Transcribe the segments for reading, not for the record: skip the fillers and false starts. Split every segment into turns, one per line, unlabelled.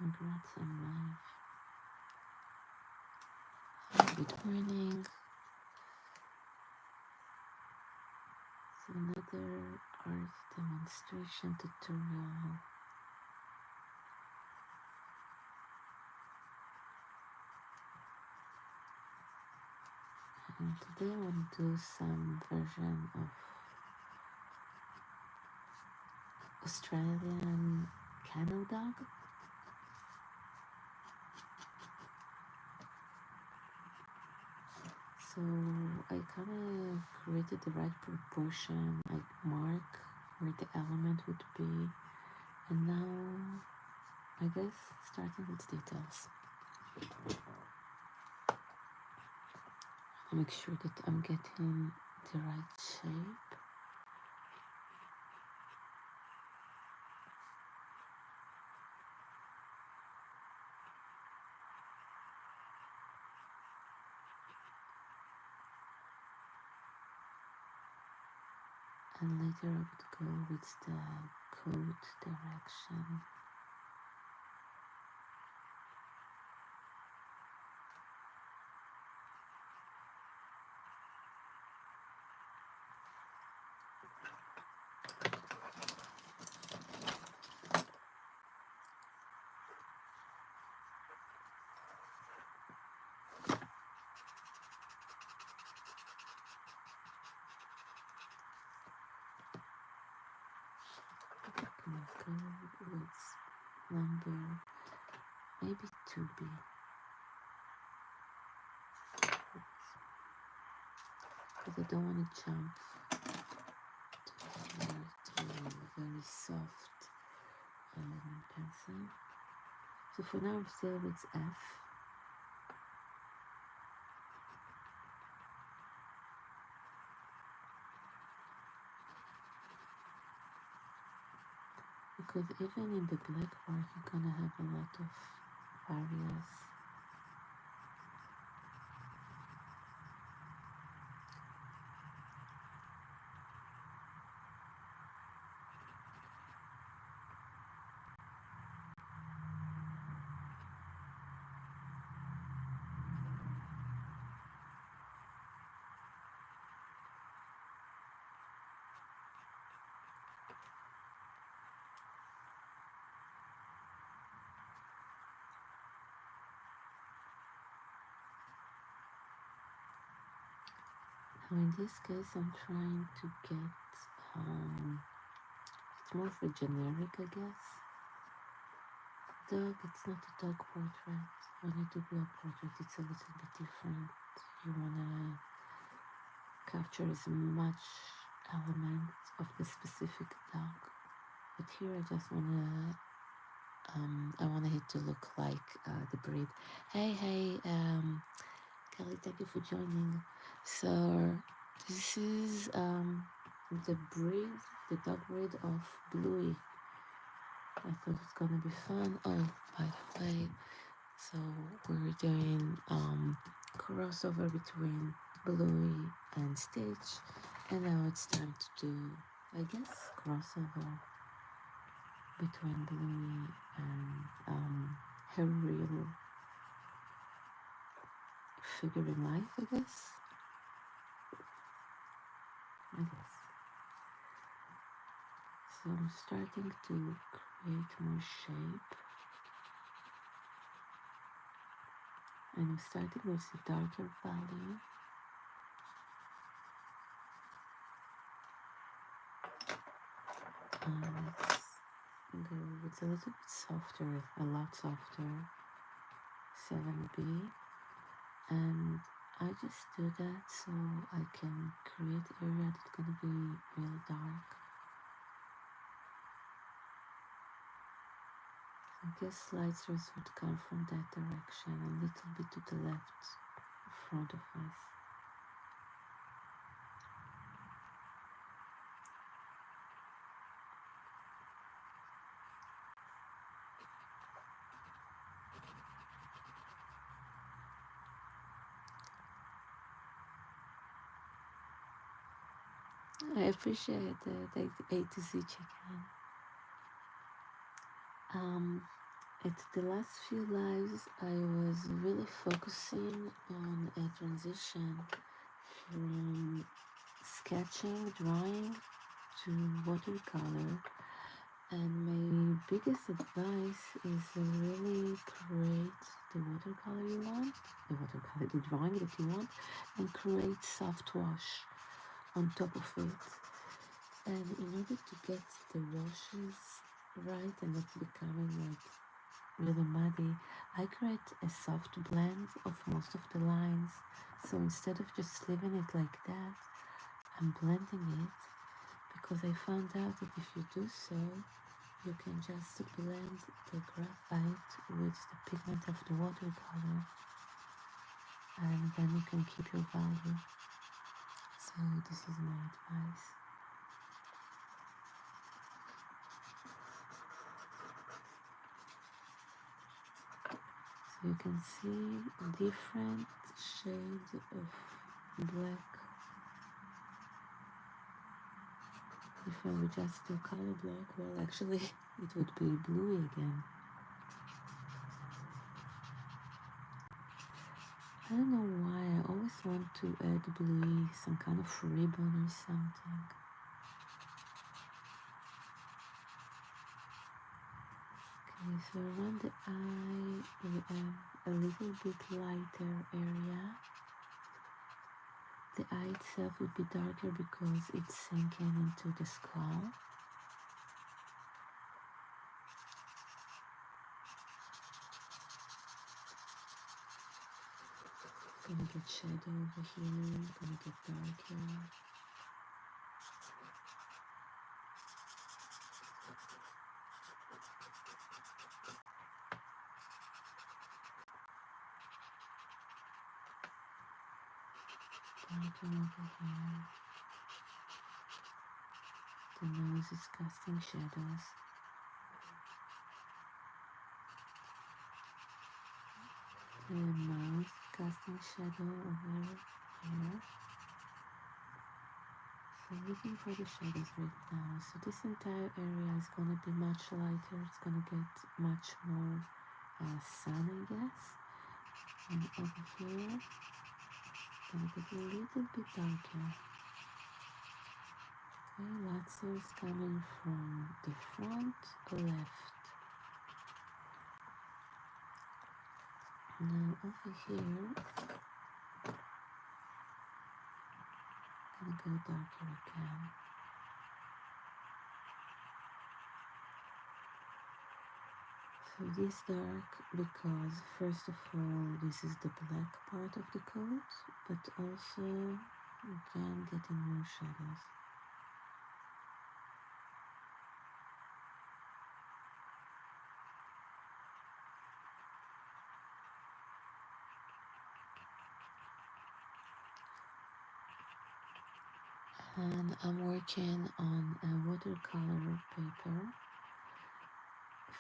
Congrats on life. Good morning. So another art demonstration tutorial. And today I want to do some version of Australian kennel dog. So I kind of created the right proportion, I mark where the element would be, and now I guess starting with details. I'll make sure that I'm getting the right shape. And later I would go with the coat direction. I'm gonna go with number maybe 2B. Because I don't want to jump to very soft pencil. So for now I'm still with F. Because even in the black part you're gonna have a lot of areas. Now in this case I'm trying to get it's more of a generic, I guess. Dog, it's not a dog portrait. When you do a portrait, it's a little bit different. You wanna capture as much element of the specific dog. But here I just wanna, I want it to look like the breed. Hey, Kelly, thank you for joining. So this is the breed, the dog breed of Bluey. I thought it's gonna be fun. Oh, by the way, so we're doing crossover between Bluey and Stitch, and now it's time to do, I guess, crossover between Bluey and her real figure in life, I guess. So I'm starting to create more shape. And I'm starting with the darker value. Let's go with a little bit softer, a lot softer, 7B. And I just do that so I can create area that's gonna be real dark. I guess light source would come from that direction, a little bit to the left, front of us. I appreciate the A to Z chicken. At the last few lives, I was really focusing on a transition from sketching, drawing to watercolor. And my biggest advice is really create the watercolor you want, the drawing that you want, and create soft wash on top of it. And in order to get the washes right and not becoming like really muddy, I create a soft blend of most of the lines. So instead of just leaving it like that, I'm blending it because I found out that if you do so, you can just blend the graphite with the pigment of the watercolor, and then you can keep your value. So this is my advice. So you can see different shades of black. If I would just do color black, well actually it would be bluey again. I don't know why, I always want to add bluey, some kind of ribbon or something. Okay, so around the eye we have a little bit lighter area. The eye itself would be darker because it's sinking into the skull. Gonna get shadow over here, gonna get darker. Darker over here. The nose is casting shadows. The mouth casting shadow over here. So looking for the shadows right now. So this entire area is gonna be much lighter. It's gonna get much more sun, I guess. And over here, gonna get a little bit darker. Okay, Watson is coming from the front left. Now over here, gonna go darker again. So this dark because first of all this is the black part of the coat, but also again getting more shadows. And I'm working on a watercolor paper.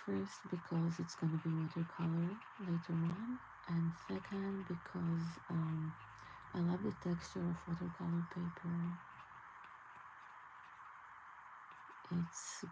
First because it's gonna be watercolor later on, and second because I love the texture of watercolor paper. It's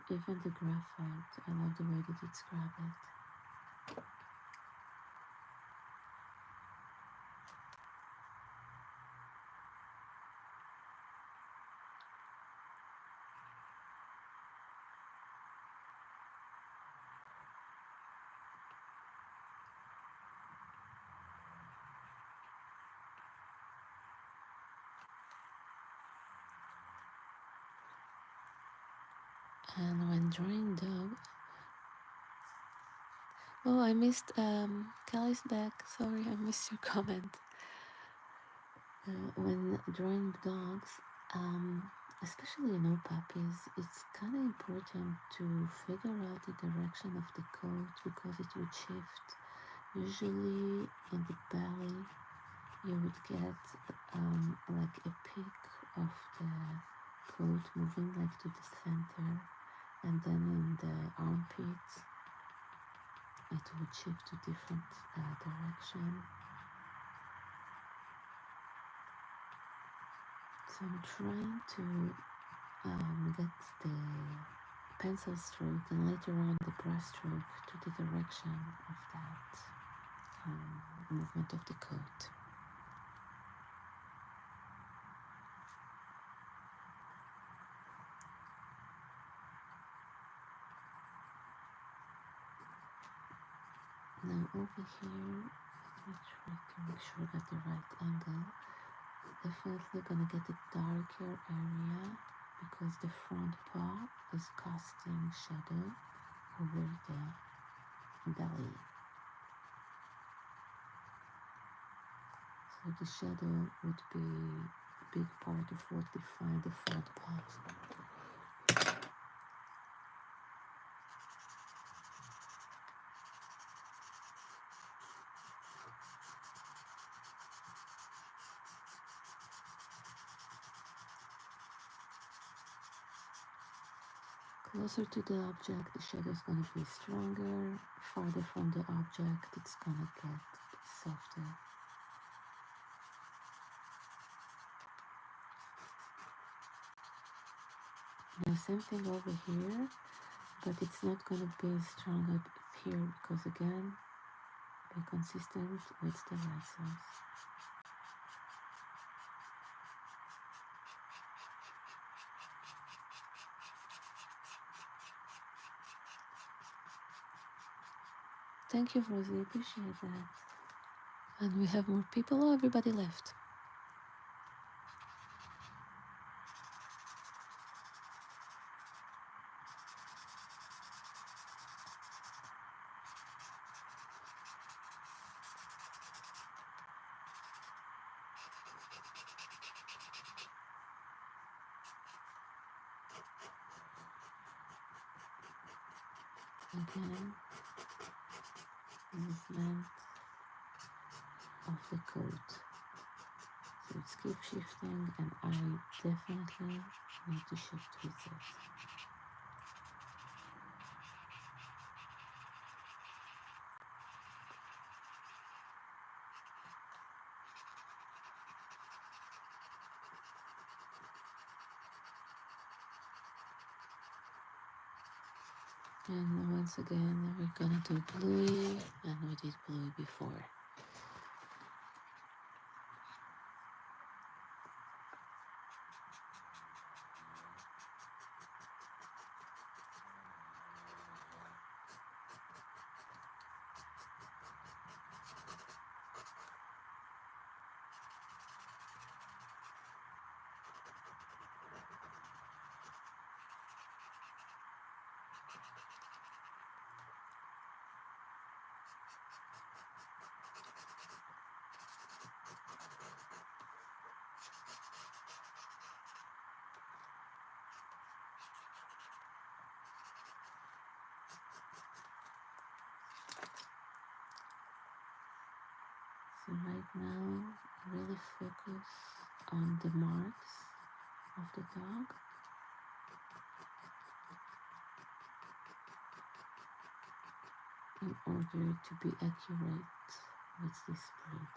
even the graphite, I love the way that it's grabbed. And when drawing dog, oh, I missed Kelly's back. Sorry, I missed your comment. When drawing dogs, especially puppies, it's kind of important to figure out the direction of the coat because it would shift. Usually in the belly, you would get like a peak of the coat moving like to the center, and then in the armpits it would shift to different direction. So I'm trying to get the pencil stroke and later on the brush stroke to the direction of that movement of the coat. Now over here, let me try to make sure I got the right angle. Definitely gonna get a darker area because the front paw is casting shadow over the belly. So the shadow would be a big part of what defines the front paws. Closer to the object, the shadow is going to be stronger. Farther from the object, it's going to get softer. Now same thing over here, but it's not going to be strong up here because again, be consistent with the light source. Thank you, Rosie. Appreciate that. And we have more people. Oh, everybody left. Again, movement of the coat. So it's keep shifting and I definitely need to shift with it. And once again, we're gonna do bluey, and we did bluey before. So right now, really focus on the marks of the dog. In order to be accurate with this spread.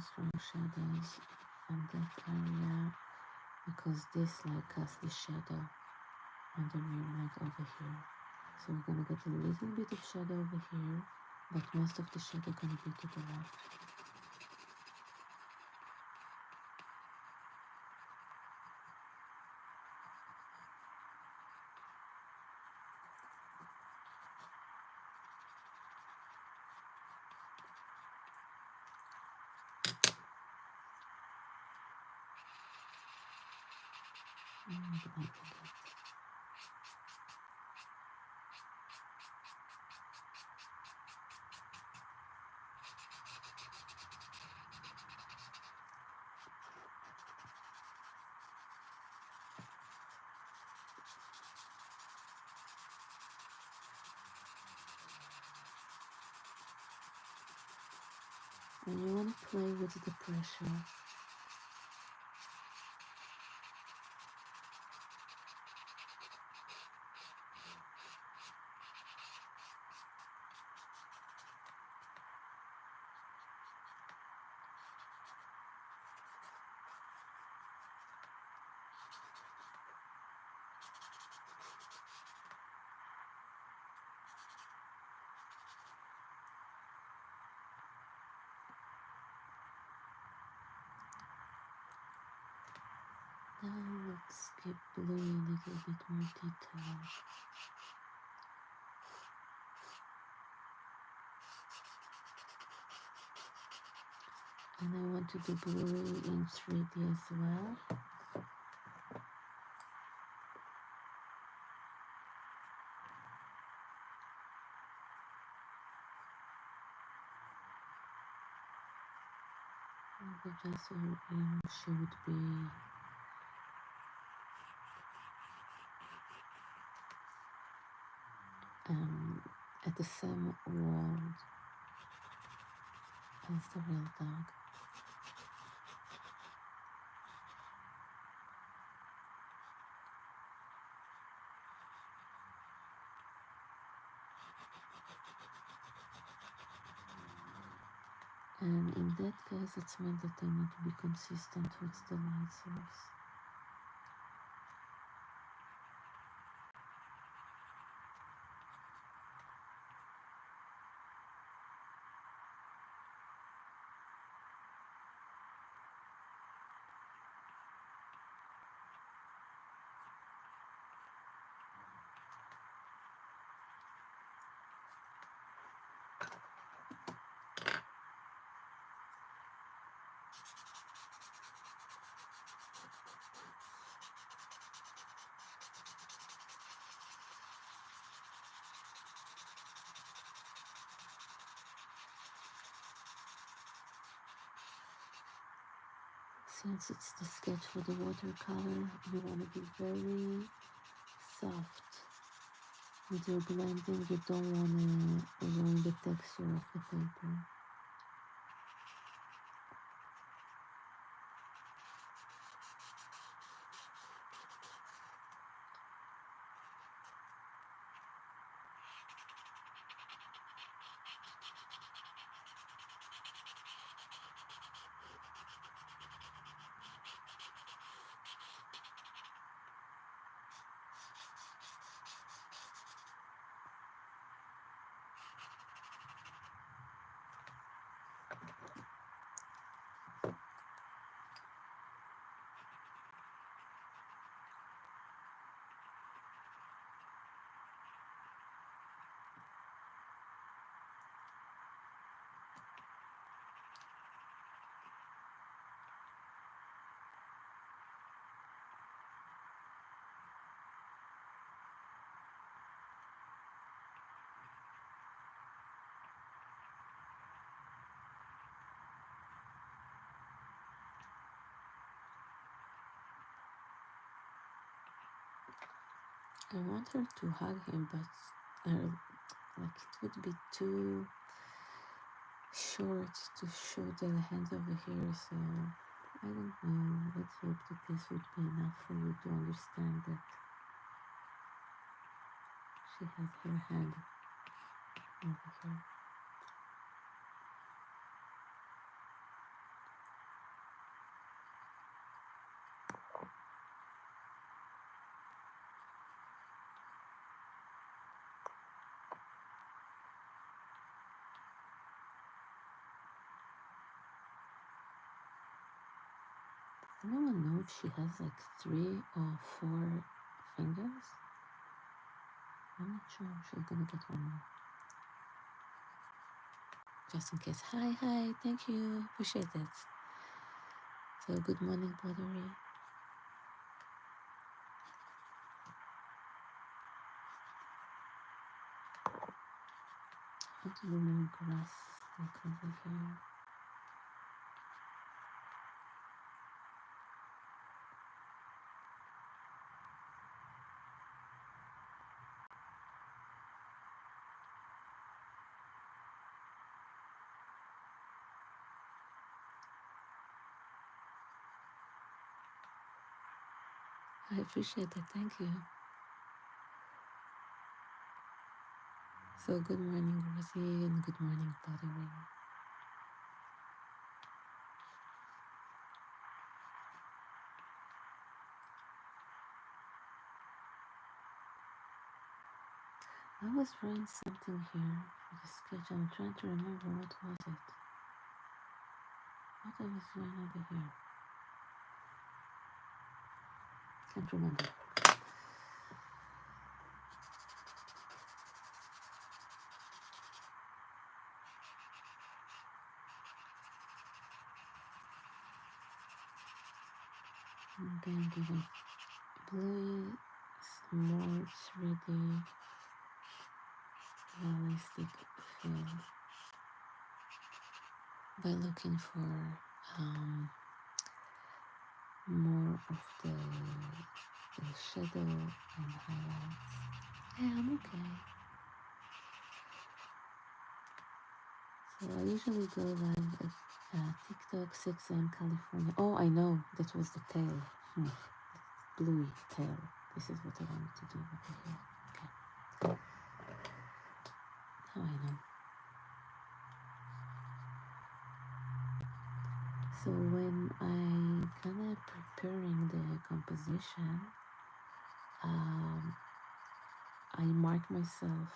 Strong shadows on that area because this like casts the shadow on the rear leg over here. So we're gonna get a little bit of shadow over here, but most of the shadow gonna be to the left. Blanket. And you want to play with the pressure. Now let's keep blue a little bit more detail. And I want to do blue in 3D as well. The vessel should be at the same world as the real dog. And in that case, it's meant that I need to be consistent with the light source. Since it's the sketch for the watercolor, you want to be very soft with your blending. You don't want to ruin the texture of the paper. I want her to hug him, but like it would be too short to show the hand over here, so I don't know. Let's hope that this would be enough for you to understand that she has her hand over here. I don't know if she has like 3 or 4 fingers. I'm not sure. She's gonna get one more. Just in case. Hi, thank you. Appreciate it. So good morning, Pottery. How to do more grass like over here. I appreciate it, thank you. So good morning, Rosie, and good morning, Buttery. I was drawing something here for the sketch. I'm trying to remember what was it. What I was doing over here. Can't remember. I'm gonna give it bluey, some more 3D realistic feel by looking for more of the shadow and highlights. Yeah, I'm okay. So I usually go live at TikTok, 6 a.m. California. Oh, I know, that was the tail. Bluey tail. This is what I wanted to do over here. Okay. Now I know. So when I kind of preparing the composition, I mark myself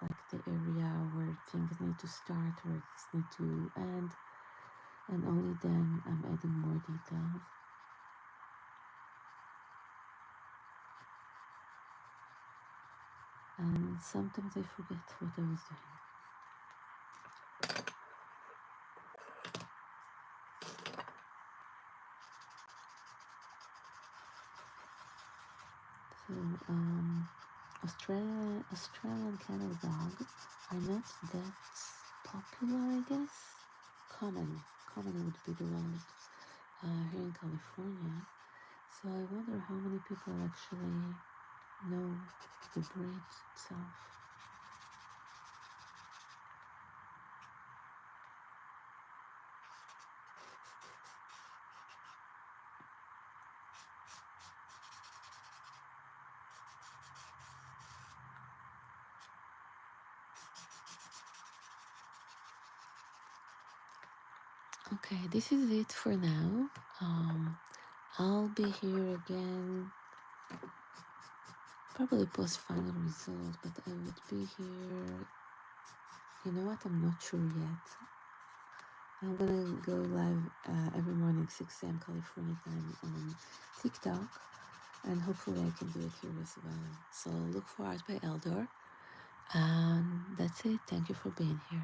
like the area where things need to start, where things need to end, and only then I'm adding more details. And sometimes I forget what I was doing. So Australian cattle dog are not that popular, I guess. Common would be the word here in California. So I wonder how many people actually know the breed itself. Okay, this is it for now. I'll be here again, probably post final result, but I would be here. You know what? I'm not sure yet. I'm gonna go live every morning, 6 a.m. California time on TikTok, and hopefully I can do it here as well. So look for Art by Elldor, and that's it. Thank you for being here.